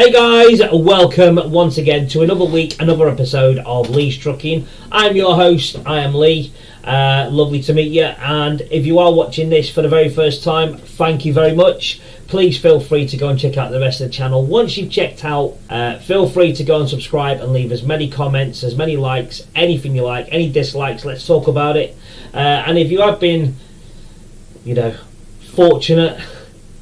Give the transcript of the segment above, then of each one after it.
Hey guys, welcome once again to another week, another episode of Lee's Trucking. I'm your host, I am Lee. Lovely to meet you, and if you are watching this for the very first time, thank you very much. Please feel free to go and check out the rest of the channel. Once you've checked out, feel free to go and subscribe and leave as many comments, as many likes, anything you like, any dislikes, let's talk about it. And if you have been, fortunate,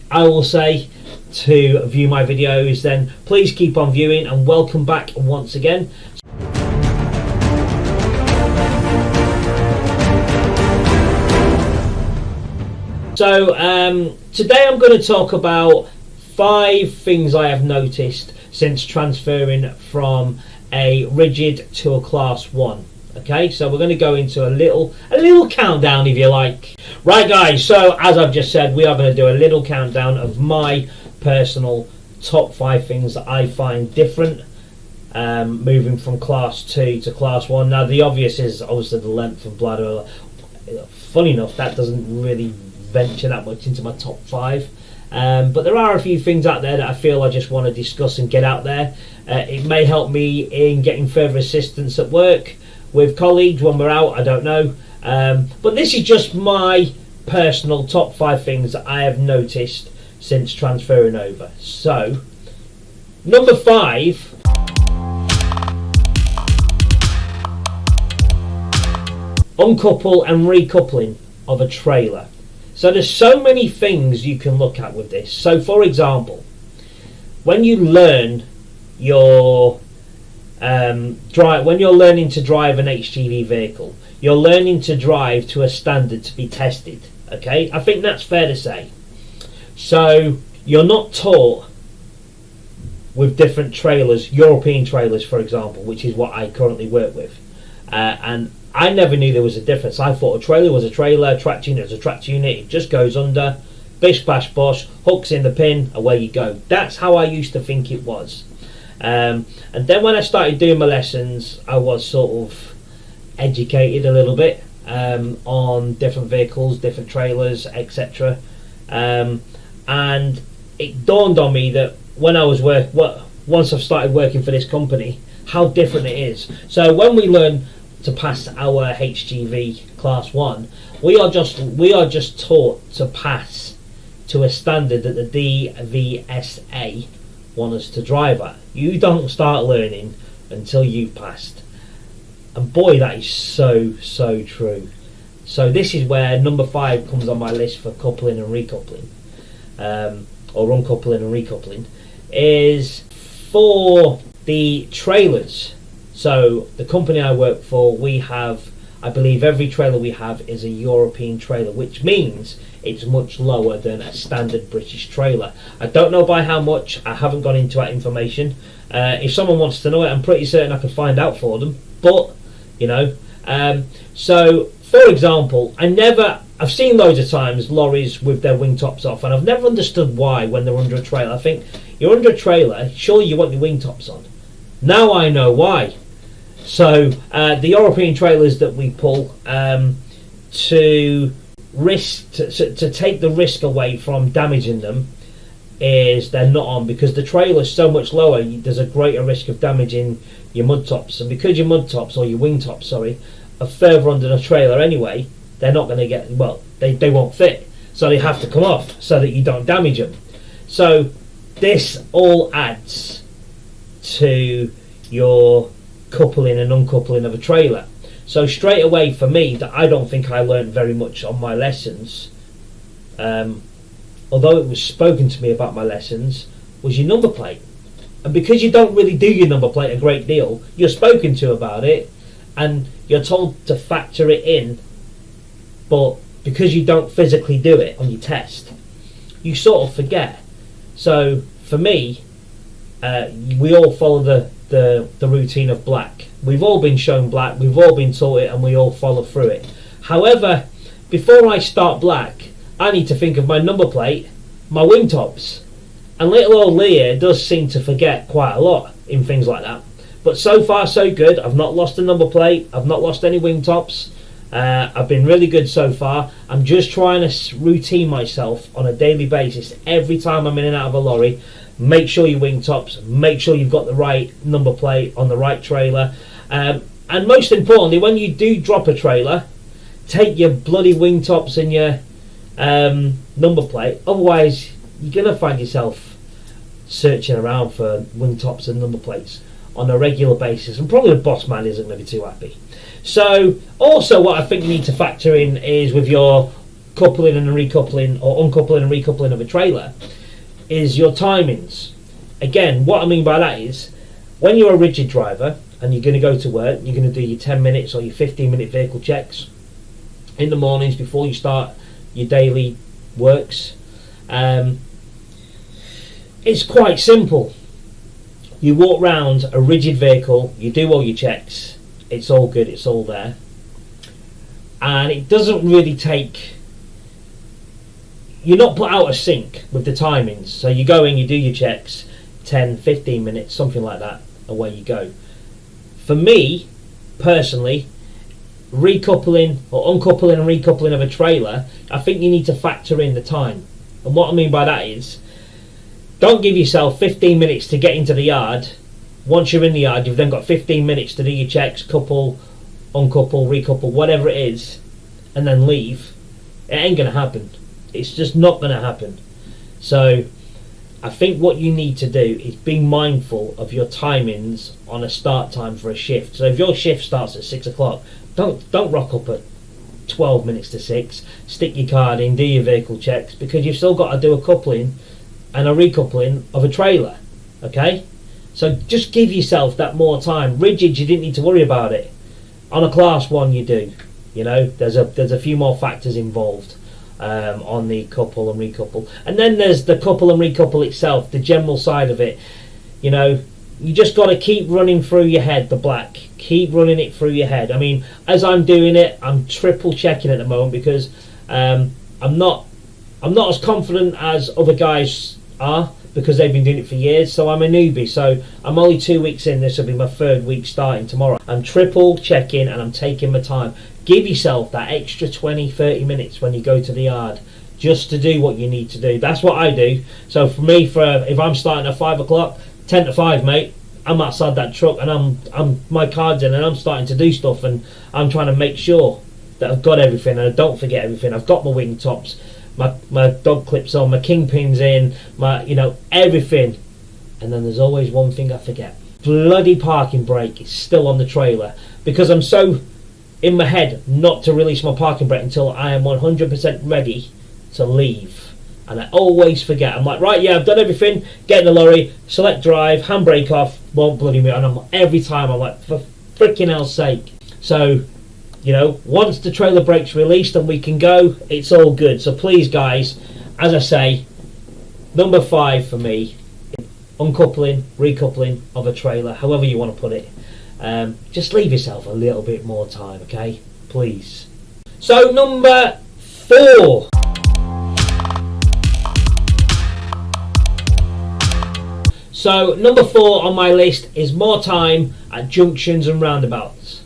I will say, to view my videos, then please keep on viewing, and welcome back once again. So today I'm going to talk about 5 things I have noticed since transferring from a rigid to a class 1. Okay, so we're going to go into a little countdown, if you like. Right guys, so as I've just said, we are going to do a little countdown of my personal top 5 things that I find different moving from class 2 to class 1. Now the obvious is obviously the length and bladder. Funny enough, that doesn't really venture that much into my top 5, but there are a few things out there that I feel I just want to discuss and get out there. It may help me in getting further assistance at work with colleagues when we're out, I don't know, but this is just my personal top 5 things that I have noticed since transferring over. So number 5, uncouple and recoupling of a trailer. So there's so many things you can look at with this. So for example, when you learn your when you're learning to drive an HGV vehicle, you're learning to drive to a standard to be tested. Okay, I think that's fair to say. So you're not taught with different trailers, European trailers for example, which is what I currently work with, and I never knew there was a difference. I thought a trailer was a trailer, a track unit was a track unit. It just goes under, bish bash bosh, hooks in the pin, away you go. That's how I used to think it was. And then when I started doing my lessons, I was sort of educated a little bit on different vehicles, different trailers, etc. And it dawned on me that when I was once I've started working for this company, how different it is. So when we learn to pass our HGV class 1, we are just taught to pass to a standard that the DVSA want us to drive at. You don't start learning until you've passed, and boy, that is so true. So this is where number 5 comes on my list for coupling and recoupling, or uncoupling and recoupling, is for the trailers. So the company I work for, we have, I believe every trailer we have is a European trailer, which means it's much lower than a standard British trailer. I don't know by how much, I haven't gone into that information. If someone wants to know it, I'm pretty certain I can find out for them. But, so for example, I've seen loads of times lorries with their wing tops off, and I've never understood why when they're under a trailer. I think you're under a trailer, surely you want your wing tops on. Now I know why. So the European trailers that we pull to take the risk away from damaging them is they're not on, because the trailer's so much lower, there's a greater risk of damaging your mud tops, and because your mud tops, or your wing tops, sorry, are further under the trailer anyway, they're not going to get, well, they won't fit, so they have to come off so that you don't damage them. So this all adds to your coupling and uncoupling of a trailer. So straight away for me, that I don't think I learned very much on my lessons, although it was spoken to me about my lessons, was your number plate. And because you don't really do your number plate a great deal, you're spoken to about it and you're told to factor it in, but because you don't physically do it on your test, you sort of forget. So for me, we all follow the routine of black. We've all been shown black, we've all been taught it, and we all follow through it. However, before I start black, I need to think of my number plate, my wing tops, and little old Lee here does seem to forget quite a lot in things like that. But so far so good. I've not lost a number plate, I've not lost any wing tops. I've been really good so far. I'm just trying to routine myself on a daily basis every time I'm in and out of a lorry, make sure your wing tops, make sure you've got the right number plate on the right trailer, and most importantly, when you do drop a trailer, take your bloody wing tops and your number plate. Otherwise, you're going to find yourself searching around for wing tops and number plates on a regular basis, and probably the boss man isn't going to be too happy. So also what I think you need to factor in is with your coupling and recoupling, or uncoupling and recoupling of a trailer, is your timings. Again, what I mean by that is, when you're a rigid driver and you're going to go to work, you're going to do your 10 minutes or your 15-minute vehicle checks in the mornings before you start your daily works. It's quite simple. You walk round a rigid vehicle, you do all your checks, it's all good, it's all there, and it doesn't really take, you're not put out of sync with the timings. So you go in, you do your checks, 10, 15 minutes, something like that, away you go. For me, personally, recoupling or uncoupling and recoupling of a trailer, I think you need to factor in the time. And what I mean by that is, don't give yourself 15 minutes to get into the yard. Once you're in the yard, you've then got 15 minutes to do your checks, couple, uncouple, recouple, whatever it is, and then leave. It ain't going to happen. It's just not going to happen. So I think what you need to do is be mindful of your timings on a start time for a shift. So if your shift starts at 6 o'clock, don't rock up at 12 minutes to 6. Stick your card in, do your vehicle checks, because you've still got to do a coupling and a recoupling of a trailer. Okay? So just give yourself that more time. Rigid, you didn't need to worry about it. On a class 1 you do. You know, there's a few more factors involved on the couple and recouple. And then there's the couple and recouple itself, the general side of it. You know, you just got to keep running through your head the black. Keep running it through your head. I mean, as I'm doing it, I'm triple checking at the moment, because I'm not as confident as other guys are, because they've been doing it for years. So I'm a newbie, so I'm only 2 weeks in. This will be my 3rd week starting tomorrow. I'm triple checking and I'm taking my time. Give yourself that extra 20-30 minutes when you go to the yard, just to do what you need to do. That's what I do. So for me, if I'm starting at 5 o'clock, 10 to 5, mate, I'm outside that truck and I'm my card's in and I'm starting to do stuff, and I'm trying to make sure that I've got everything and I don't forget everything. I've got my wing tops, my dog clips on, my kingpins in, my, you know, everything. And then there's always one thing I forget. Bloody parking brake is still on the trailer, because I'm so in my head not to release my parking brake until I am 100% ready to leave. And I always forget. I'm like, right, yeah, I've done everything, get in the lorry, select drive, handbrake off, won't bloody me. And every time I'm like, for freaking hell's sake. So, you know, once the trailer brake's released and we can go, it's all good. So please, guys, as I say, number 5 for me, uncoupling, recoupling of a trailer, however you want to put it. Just leave yourself a little bit more time, okay? Please. So number 4. So number 4 on my list is more time at junctions and roundabouts.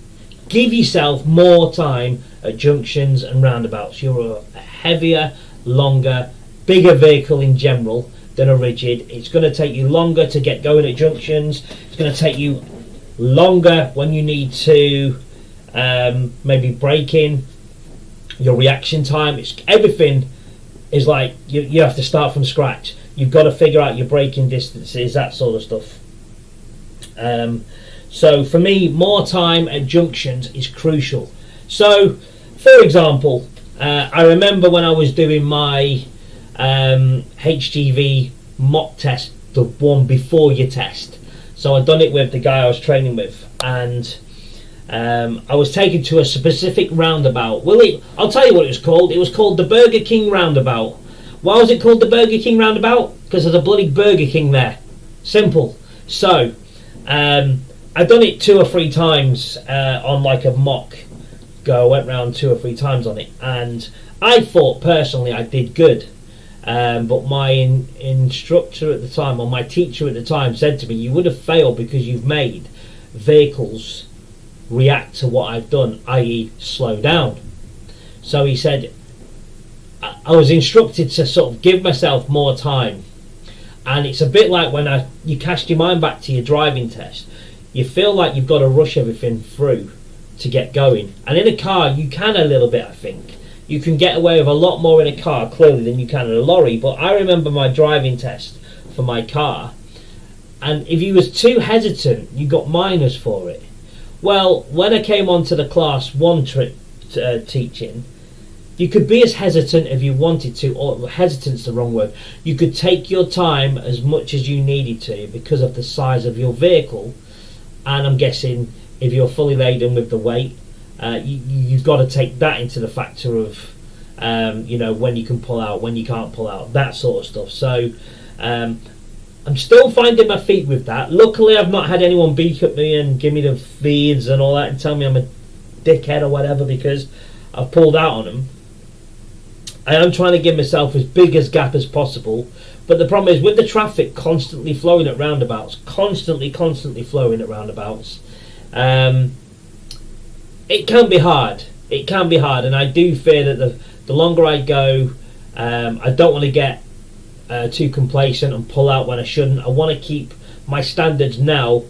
Give yourself more time at junctions and roundabouts. You're a heavier, longer, bigger vehicle in general than a rigid. It's going to take you longer to get going at junctions. It's going to take you longer when you need to maybe brake in. Your reaction time, everything is like you have to start from scratch. You've got to figure out your braking distances, that sort of stuff. So for me, more time at junctions is crucial. So, for example, I remember when I was doing my HGV mock test, the one before your test. So I'd done it with the guy I was training with, and I was taken to a specific roundabout. I'll tell you what it was called. It was called the Burger King roundabout. Why was it called the Burger King roundabout? Because there's a bloody Burger King there. Simple. So, I've done it 2 or 3 times on like a mock go. I went round 2 or 3 times on it, and I thought personally I did good. But my instructor at the time, or my teacher at the time, said to me, you would have failed because you've made vehicles react to what I've done, i.e. slow down. So he said, I was instructed to sort of give myself more time. And it's a bit like when you cast your mind back to your driving test. You feel like you've got to rush everything through to get going. And in a car, you can a little bit, I think. You can get away with a lot more in a car, clearly, than you can in a lorry. But I remember my driving test for my car, and if you was too hesitant, you got minors for it. Well, when I came on to the class 1 teaching, you could be as hesitant if you wanted to, or hesitant's the wrong word. You could take your time as much as you needed to because of the size of your vehicle. And I'm guessing if you're fully laden with the weight, you've got to take that into the factor of, when you can pull out, when you can't pull out, that sort of stuff. So I'm still finding my feet with that. Luckily, I've not had anyone beat up me and give me the feeds and all that and tell me I'm a dickhead or whatever because I've pulled out on them. I am trying to give myself as big a gap as possible. But the problem is, with the traffic constantly flowing at roundabouts, constantly flowing at roundabouts, it can be hard. It can be hard, and I do fear that the longer I go, I don't want to get too complacent and pull out when I shouldn't. I want to keep my standards now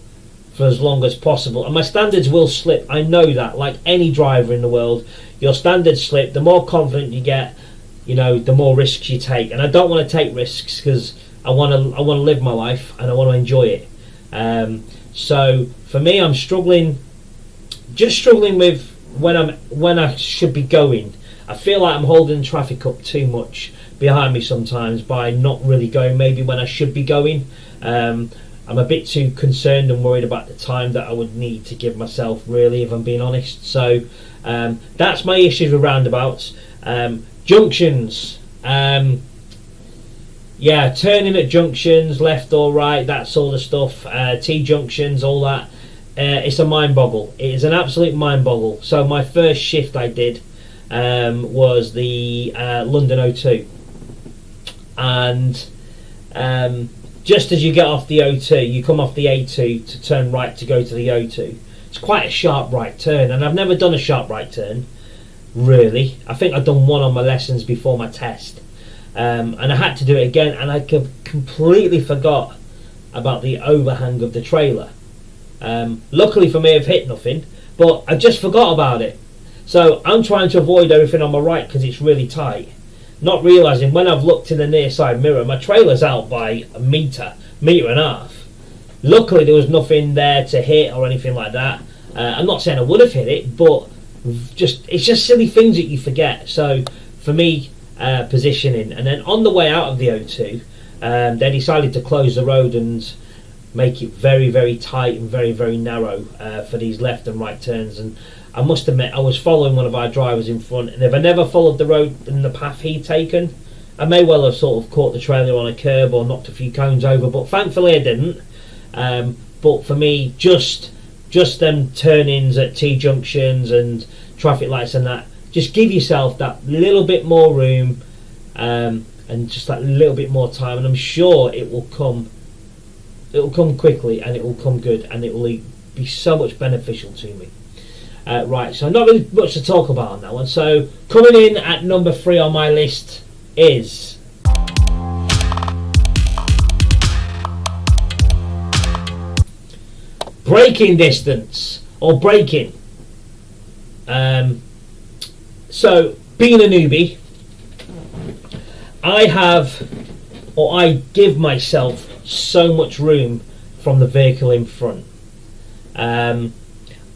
for as long as possible, and my standards will slip. I know that, like any driver in the world, your standards slip. The more confident you get, the more risks you take, and I don't want to take risks because I want to live my life and I want to enjoy it. So for me, I'm struggling with when I should be going. I feel like I'm holding traffic up too much behind me sometimes by not really going maybe when I should be going. I'm a bit too concerned and worried about the time that I would need to give myself, really, if I'm being honest. So that's my issue with roundabouts. Junctions, turning at junctions, left or right, that sort of stuff, T-junctions, all that. It's a mind boggle. It is an absolute mind boggle. So my first shift I did was the London O2, and just as you get off the O2, you come off the A2 to turn right to go to the O2. It's quite a sharp right turn, and I've never done a sharp right turn, really. I think I'd done one on my lessons before my test, and I had to do it again, and I completely forgot about the overhang of the trailer. Luckily for me, I've hit nothing, but I just forgot about it. So I'm trying to avoid everything on my right because it's really tight, not realising when I've looked in the near side mirror, my trailer's out by a metre and a half. Luckily there was nothing there to hit or anything like that. I'm not saying I would have hit it, but it's just silly things that you forget. So for me, positioning, and then on the way out of the O2, they decided to close the road and make it very, very tight and very, very narrow for these left and right turns. And I must admit, I was following one of our drivers in front, and if I never followed the road and the path he'd taken, I may well have sort of caught the trailer on a curb or knocked a few cones over, but thankfully I didn't. But for me, just them turn-ins at T-junctions and traffic lights and that, just give yourself that little bit more room and just that little bit more time, and I'm sure it will come quickly, and it will come good, and it will be so much beneficial to me. Right, so not really much to talk about on that one. So coming in at number 3 on my list is braking distance, or braking. So being a newbie, I give myself so much room from the vehicle in front, and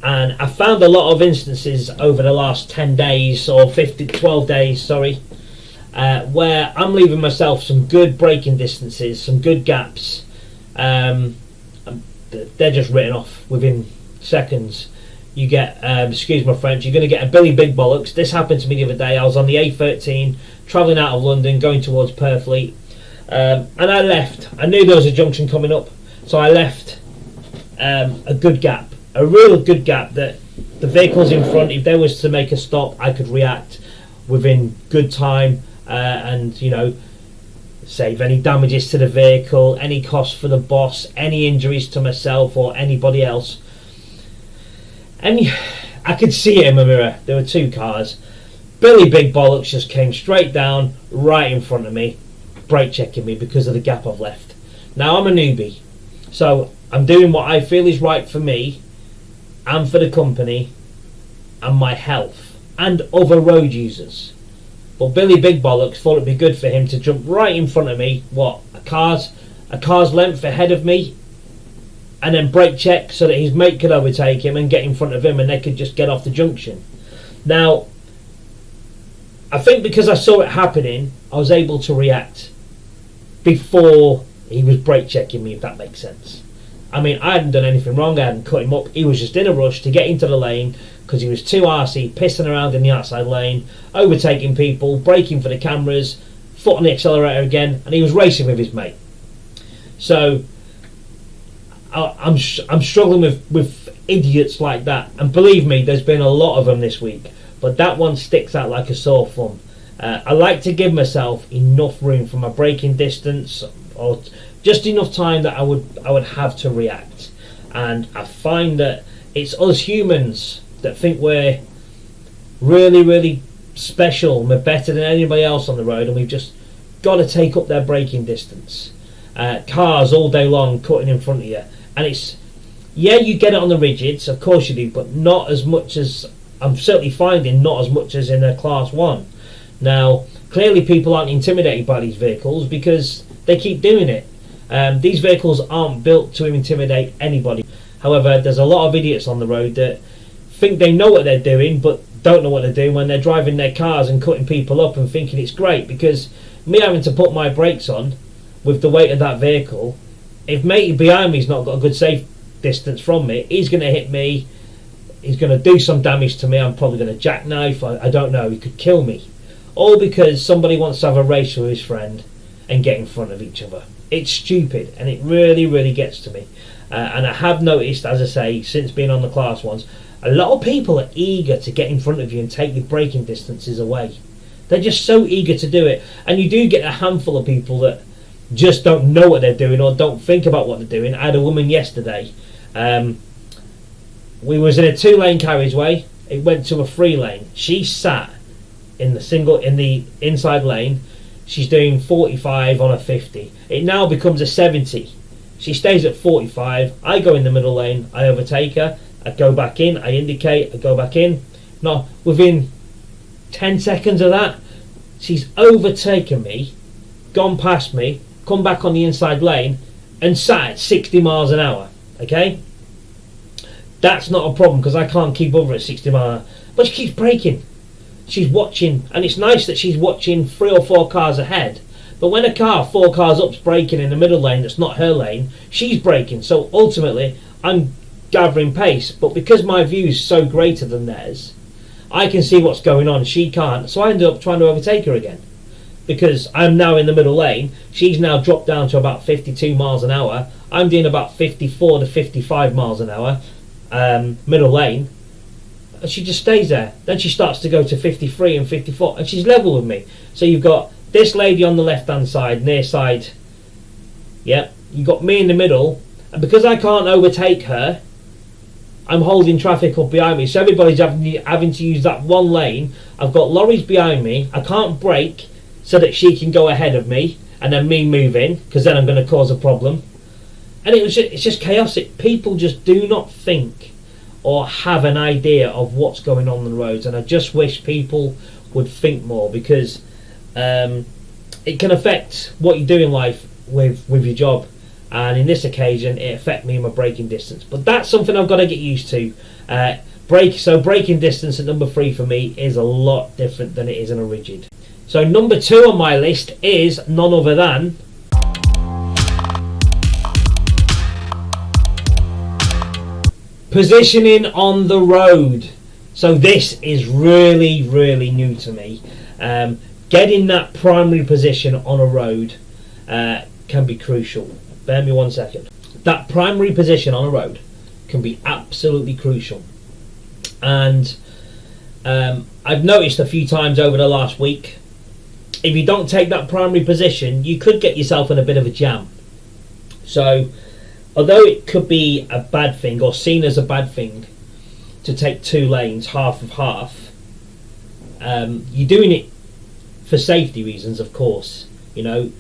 I found a lot of instances over the last 10 days or 12 days, where I'm leaving myself some good braking distances, some good gaps. They're just written off within seconds. You get, excuse my French, you're going to get a Billy Big Bollocks. This happened to me the other day. I was on the A13 travelling out of London going towards Purfleet, and I left. I knew there was a junction coming up, so I left a good gap, a real good gap, that the vehicles in front, if they was to make a stop, I could react within good time, and save any damages to the vehicle, any cost for the boss, any injuries to myself or anybody else. And I could see it in my mirror. There were 2 cars. Billy Big Bollocks just came straight down right in front of me, brake checking me because of the gap I've left. Now, I'm a newbie, so I'm doing what I feel is right for me and for the company and my health and other road users. But Billy Big Bollocks thought it'd be good for him to jump right in front of me, a car's length ahead of me, and then brake check so that his mate could overtake him and get in front of him, and they could just get off the junction. Now, I think because I saw it happening, I was able to react before he was brake checking me, if that makes sense. I mean, I hadn't done anything wrong, I hadn't cut him up. He was just in a rush to get into the lane because he was too arsey, pissing around in the outside lane, overtaking people, braking for the cameras, foot on the accelerator again, and he was racing with his mate. So I'm struggling with idiots like that, and believe me, there's been a lot of them this week, but that one sticks out like a sore thumb. I like to give myself enough room for my braking distance, or just enough time that I would have to react. And I find that it's us humans that think we're really, really special, we're better than anybody else on the road, and we've just got to take up their braking distance. Cars all day long cutting in front of you, and it's, yeah, you get it on the rigids, of course you do, but not as much as, I'm certainly finding, not as much as in a class 1. Now, clearly people aren't intimidated by these vehicles because they keep doing it. These vehicles aren't built to intimidate anybody. However, there's a lot of idiots on the road that think they know what they're doing but don't know what they're doing when they're driving their cars and cutting people up and thinking it's great. Because me having to put my brakes on with the weight of that vehicle, if mate behind me's not got a good safe distance from me, he's going to hit me, he's going to do some damage to me, I'm probably going to jackknife, I don't know, he could kill me. All because somebody wants to have a race with his friend and get in front of each other. It's stupid, and it really, really gets to me. And I have noticed, as I say, since being on the class ones, a lot of people are eager to get in front of you and take your braking distances away. They're just so eager to do it. And you do get a handful of people that just don't know what they're doing or don't think about what they're doing. I had a woman yesterday. We was in a 2-lane carriageway. It went to a 3-lane. She sat in the inside lane. She's doing 45 on a 50. It now becomes a 70. She stays at 45. I go in the middle lane. I overtake her. I go back in. I indicate. I go back in. Now, within 10 seconds of that, she's overtaken me, gone past me, come back on the inside lane, and sat at 60 miles an hour. Okay? That's not a problem because I can't keep over at 60 miles an hour. But she keeps braking. She's watching, and it's nice that she's watching 3 or 4 cars ahead. But when a car 4 cars up's braking in the middle lane that's not her lane, she's braking. So ultimately, I'm gathering pace. But because my view is so greater than theirs, I can see what's going on. She can't. So I ended up trying to overtake her again. Because I'm now in the middle lane. She's now dropped down to about 52 miles an hour. I'm doing about 54 to 55 miles an hour, middle lane. And she just stays there. Then she starts to go to 53 and 54, and she's level with me. So you've got this lady on the left hand side, near side. Yeah, you've got me in the middle, and because I can't overtake her, I'm holding traffic up behind me. So everybody's having to use that one lane. I've got lorries behind me. I can't brake so that she can go ahead of me, and then me move in, because then I'm going to cause a problem. And it's just chaotic. People just do not think or have an idea of what's going on the roads, and I just wish people would think more, because it can affect what you do in life with your job, and in this occasion it affected me in my braking distance. But that's something I've got to get used to. Braking distance at number 3 for me is a lot different than it is in a rigid. So number 2 on my list is none other than positioning on the road. So this is really, really new to me. Getting that primary position on a road can be crucial. Bear me 1 second. That primary position on a road can be absolutely crucial. And I've noticed a few times over the last week, if you don't take that primary position, you could get yourself in a bit of a jam. So although it could be a bad thing, or seen as a bad thing, to take 2 lanes, half of half, you're doing it for safety reasons, of course. You know,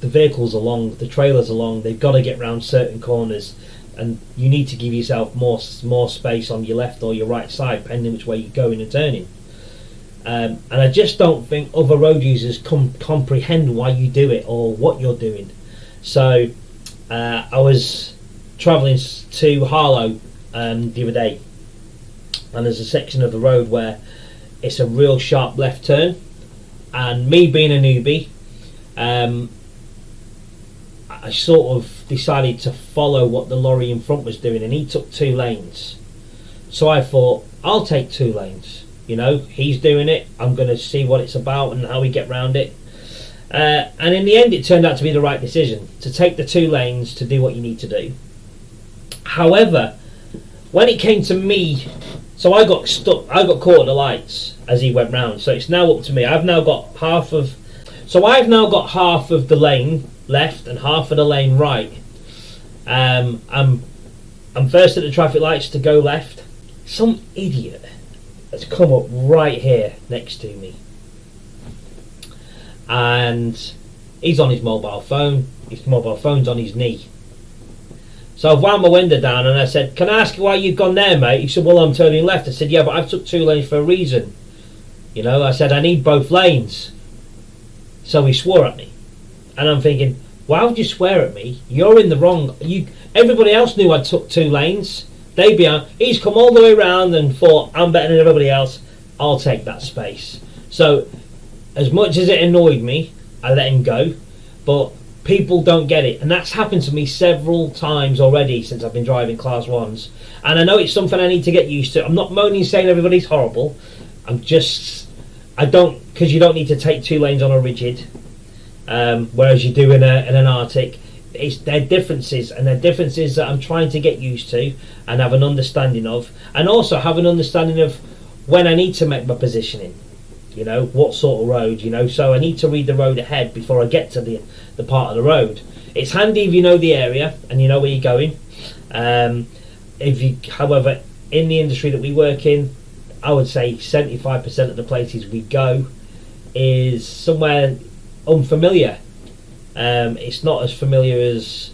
the vehicles are long, the trailers are long, they've got to get round certain corners, and you need to give yourself more space on your left or your right side, depending which way you're going and turning. And I just don't think other road users comprehend why you do it or what you're doing. So I was travelling to Harlow the other day, and there's a section of the road where it's a real sharp left turn, and me being a newbie, I sort of decided to follow what the lorry in front was doing, and he took 2 lanes. So I thought, I'll take 2 lanes. You know, he's doing it, I'm going to see what it's about and how we get round it. And in the end, it turned out to be the right decision, to take the 2 lanes to do what you need to do. However, when it came to me, so I got stuck, I got caught at the lights as he went round, so it's now up to me. I've now got half of the lane left and half of the lane right. I'm first at the traffic lights to go left. Some idiot has come up right here next to me, and he's on his mobile phone. His mobile phone's on his knee. So I've wound my window down and I said, "Can I ask you why you've gone there, mate?" He said, "Well, I'm turning left." I said, "Yeah, but I've took 2 lanes for a reason. You know," I said, "I need both lanes." So he swore at me, and I'm thinking, why would you swear at me? You're in the wrong. Everybody else knew I took 2 lanes. He's come all the way around and thought, I'm better than everybody else, I'll take that space. So as much as it annoyed me, I let him go. But people don't get it, and that's happened to me several times already since I've been driving Class 1s. And I know it's something I need to get used to. I'm not moaning saying everybody's horrible. Because you don't need to take 2 lanes on a rigid, whereas you do in an Arctic. It's their differences, and they're differences that I'm trying to get used to and have an understanding of, and also have an understanding of when I need to make my positioning. You know, what sort of road, you know, so I need to read the road ahead before I get to the part of the road. It's handy if you know the area and you know where you're going. However, in the industry that we work in, I would say 75% of the places we go is somewhere unfamiliar. It's not as familiar as,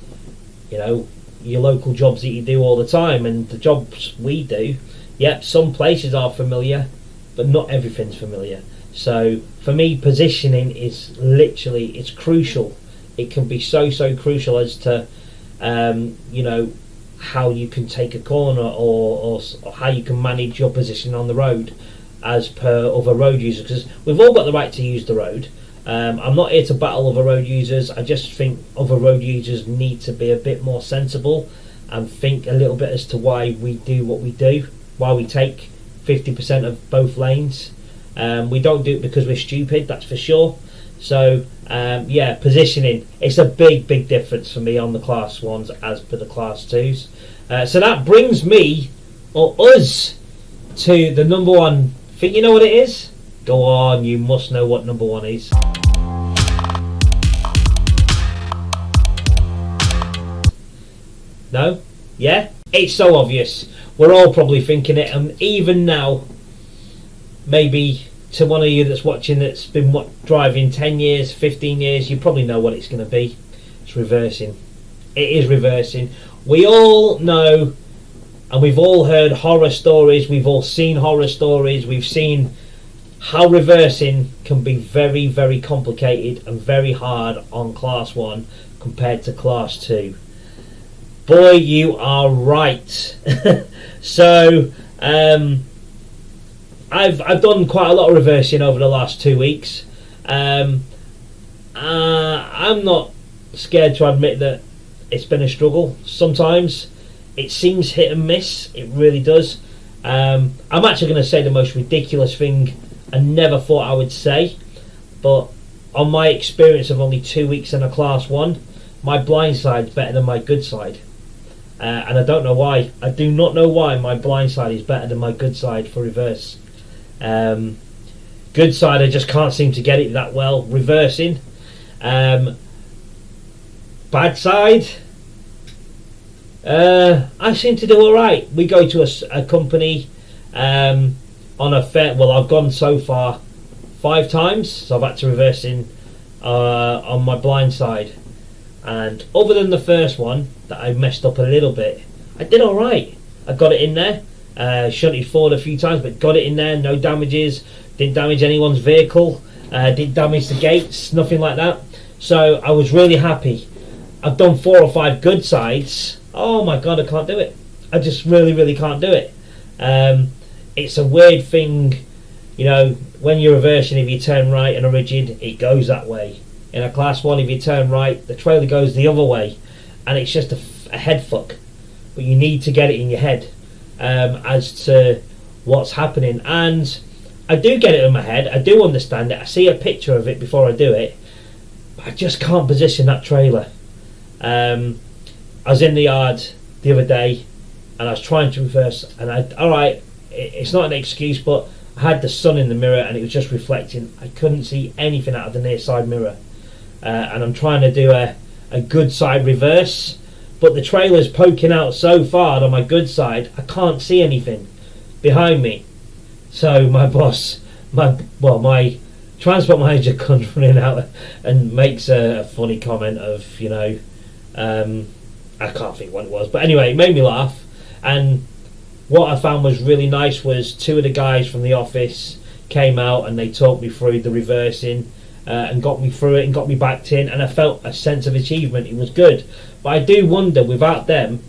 you know, your local jobs that you do all the time, and the jobs we do. Yep, some places are familiar, but not everything's familiar. So for me, positioning is it's crucial. It can be so crucial as to, you know, how you can take a corner or how you can manage your position on the road as per other road users, because we've all got the right to use the road. I'm not here to battle other road users. I just think other road users need to be a bit more sensible and think a little bit as to why we do what we do, why we take 50% of both lanes. We don't do it because we're stupid, that's for sure. So yeah, positioning, it's a big difference for me on the Class 1s as per the Class 2s. So that brings me, or us, to the number 1. Think you know what it is? Go on, you must know what number 1 is. No? Yeah? It's so obvious. We're all probably thinking it, and even now, maybe to one of you that's watching that's been driving 10 years, 15 years, you probably know what it's going to be. It's reversing. It is reversing. We all know, and we've all heard horror stories, we've all seen horror stories, we've seen how reversing can be very complicated and very hard on Class 1 compared to Class 2. Boy, you are right. So I've done quite a lot of reversing over the last 2 weeks. I'm not scared to admit that it's been a struggle. Sometimes it seems hit and miss. It really does. I'm actually going to say the most ridiculous thing I never thought I would say, but on my experience of only 2 weeks in a Class 1, my blind side's better than my good side. And I don't know why. I do not know why my blind side is better than my good side for reverse. Good side, I just can't seem to get it that well reversing. Bad side, I seem to do alright. We go to a company on a fair, well, I've gone so far 5 times, so I've had to reverse in on my blind side, and other than the first one that I messed up a little bit, I did all right. I got it in there. Shunted forward a few times, but got it in there. No damages. Didn't damage anyone's vehicle. Didn't damage the gates. Nothing like that. So I was really happy. I've done 4 or 5 good sides. Oh my god, I can't do it. I just really can't do it. It's a weird thing, you know, when you're reversing, if you turn right in a rigid, it goes that way. In a class 1, if you turn right, the trailer goes the other way, and it's just a head fuck. But you need to get it in your head as to what's happening. And I do get it in my head. I do understand it. I see a picture of it before I do it, but I just can't position that trailer. I was in the yard the other day, and I was trying to reverse, and alright, it's not an excuse, but I had the sun in the mirror and it was just reflecting. I couldn't see anything out of the near side mirror, and I'm trying to do a good side reverse, but the trailer's poking out so far on my good side, I can't see anything behind me. So my boss, my transport manager comes running out and makes a funny comment of, you know, I can't think what it was, but anyway, it made me laugh. And what I found was really nice was 2 of the guys from the office came out and they talked me through the reversing and got me through it and got me backed in, and I felt a sense of achievement. It was good. But I do wonder, without them,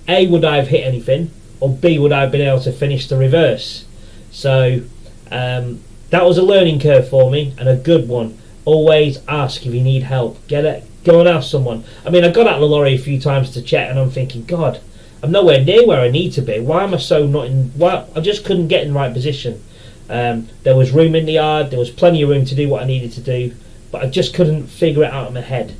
A, would I have hit anything, or B, would I have been able to finish the reverse? So that was a learning curve for me, and a good one. Always ask if you need help. Go and ask someone. I mean, I got out of the lorry a few times to check, and I'm thinking, God, I'm nowhere near where I need to be. Why am I so not in? Why I just couldn't get in the right position. There was room in the yard. There was plenty of room to do what I needed to do, but I just couldn't figure it out in my head.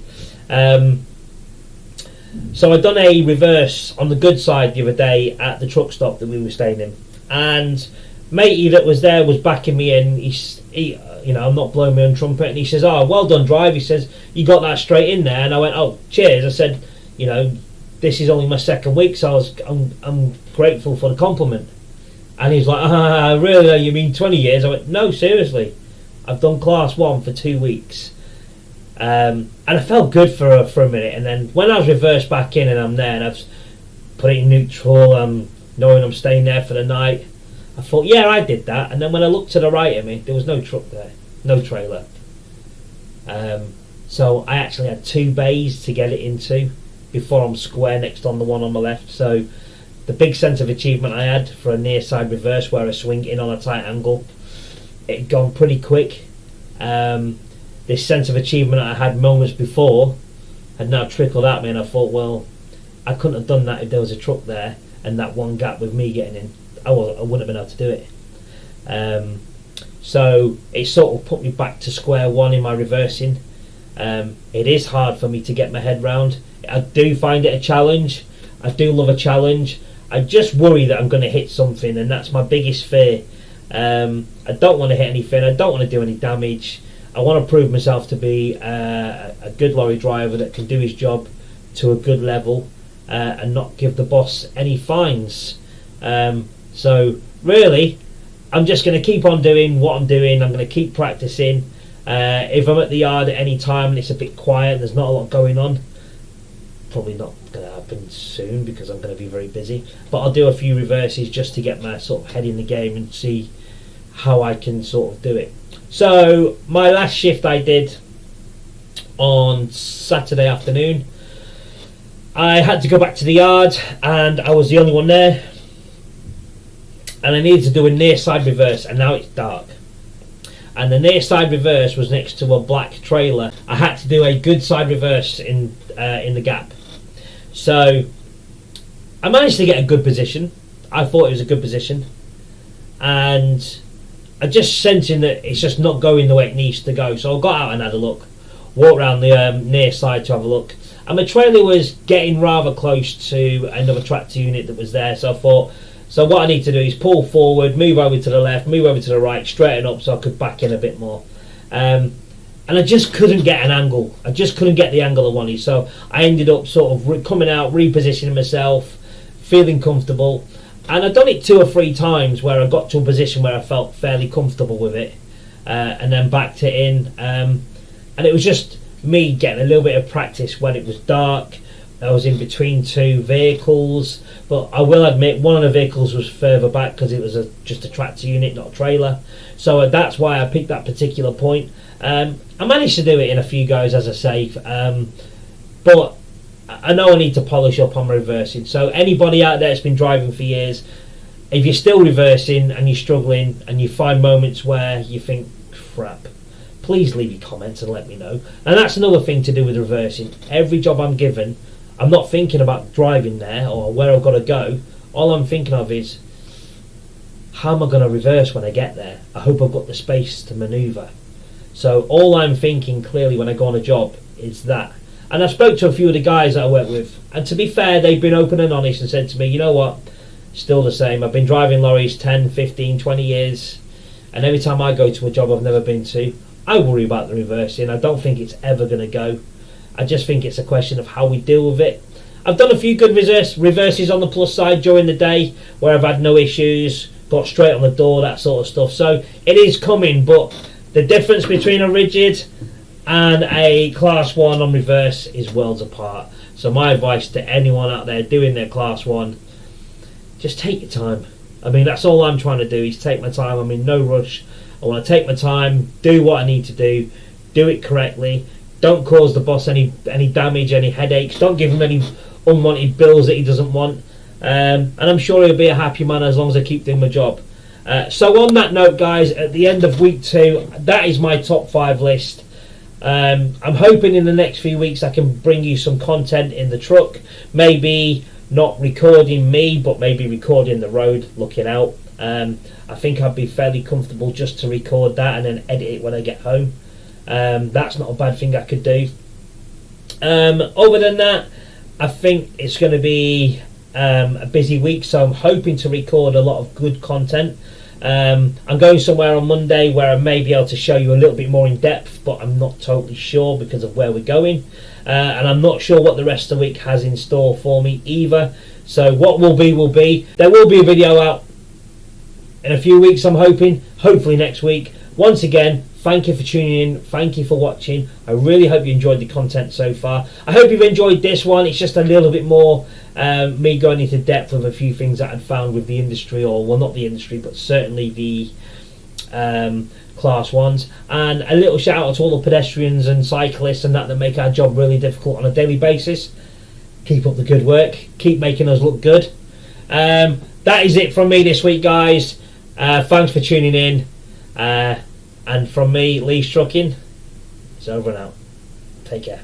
So I'd done a reverse on the good side the other day at the truck stop that we were staying in, and matey that was there was backing me in. He you know, I'm not blowing my own trumpet, and he says, "Oh, well done, drive." He says, "You got that straight in there." And I went, "Oh, cheers." I said, "You know, this is only my 2nd week, so I'm grateful for the compliment." And he's like, "Really? You mean 20 years?" I went, "No, seriously. I've done class 1 for 2 weeks." And I felt good for a minute, and then when I was reversed back in and I'm there and I've put it in neutral, knowing I'm staying there for the night, I thought, yeah, I did that. And then when I looked to the right of me, there was no truck there, no trailer. So I actually had 2 bays to get it into before I'm square next on the one on my left. So the big sense of achievement I had for a near side reverse where I swing in on a tight angle, it had gone pretty quick. This sense of achievement I had moments before had now trickled at me, and I thought, well, I couldn't have done that if there was a truck there and that one gap with me getting in. I wouldn't have been able to do it. So it sort of put me back to square one in my reversing. It is hard for me to get my head round. I do find it a challenge. I do love a challenge. I just worry that I'm going to hit something, and that's my biggest fear. I don't want to hit anything. I don't want to do any damage. I want to prove myself to be a good lorry driver that can do his job to a good level and not give the boss any fines. So really, I'm just going to keep on doing what I'm doing. I'm going to keep practicing. If I'm at the yard at any time and it's a bit quiet, there's not a lot going on, probably not going to happen soon because I'm going to be very busy, but I'll do a few reverses just to get my sort of head in the game and see how I can sort of do it. So my last shift I did on Saturday afternoon, I had to go back to the yard and I was the only one there, and I needed to do a near side reverse, and now it's dark, and the near side reverse was next to a black trailer. I had to do a good side reverse in the gap. So I managed to get a good position. I thought it was a good position, and I just sensing that it's just not going the way it needs to go. So I got out and had a look, walked around the near side to have a look, and my trailer was getting rather close to another tractor unit that was there. So I thought, so what I need to do is pull forward, move over to the left, move over to the right, straighten up so I could back in a bit more. And I just couldn't get an angle. I just couldn't get the angle I wanted. So I ended up sort of coming out, repositioning myself, feeling comfortable. And I'd done it 2 or 3 times where I got to a position where I felt fairly comfortable with it, and then backed it in. and it was just me getting a little bit of practice when it was dark. I was in between two vehicles, but I will admit one of the vehicles was further back because it was just a tractor unit, not a trailer. So that's why I picked that particular point. I managed to do it in a few goes, as I say, but I know I need to polish up on reversing. So anybody out there that's been driving for years, if you're still reversing and you're struggling and you find moments where you think, crap, please leave your comments and let me know. And that's another thing to do with reversing. Every job I'm given, I'm not thinking about driving there or where I've got to go. All I'm thinking of is, how am I going to reverse when I get there? I hope I've got the space to manoeuvre. So all I'm thinking clearly when I go on a job is that. And I spoke to a few of the guys that I work with, and to be fair, they've been open and honest and said to me, you know what, still the same. I've been driving lorries 10, 15, 20 years, and every time I go to a job I've never been to, I worry about the reversing. I don't think it's ever going to go. I just think it's a question of how we deal with it. I've done a few good reverses on the plus side during the day where I've had no issues, got straight on the door, that sort of stuff. So it is coming, but the difference between a rigid and a class 1 on reverse is worlds apart. So my advice to anyone out there doing their class 1, just take your time. I mean, that's all I'm trying to do, is take my time. I'm in no rush. I want to take my time, do what I need to do it correctly. Don't cause the boss any damage, any headaches. Don't give him any unwanted bills that he doesn't want. And I'm sure he'll be a happy man as long as I keep doing my job. So on that note, guys, at the end of week 2, that is my top 5 list. I'm hoping in the next few weeks I can bring you some content in the truck. Maybe not recording me, but maybe recording the road, looking out. I think I'd be fairly comfortable just to record that and then edit it when I get home. That's not a bad thing I could do. Other than that, I think it's going to be a busy week, so I'm hoping to record a lot of good content. I'm going somewhere on Monday where I may be able to show you a little bit more in depth, but I'm not totally sure because of where we're going, and I'm not sure what the rest of the week has in store for me either. So what will be will be. There will be a video out in a few weeks, I'm hoping, hopefully next week. Once again, thank you for tuning in, thank you for watching. I really hope you enjoyed the content so far. I hope you've enjoyed this one. It's just a little bit more me going into depth of a few things that I'd found with the industry, or well, not the industry, but certainly the class 1s. And a little shout out to all the pedestrians and cyclists and that make our job really difficult on a daily basis. Keep up the good work, keep making us look good. That is it from me this week, guys. Thanks for tuning in. And from me, Lee's Trucking, it's over and out. Take care.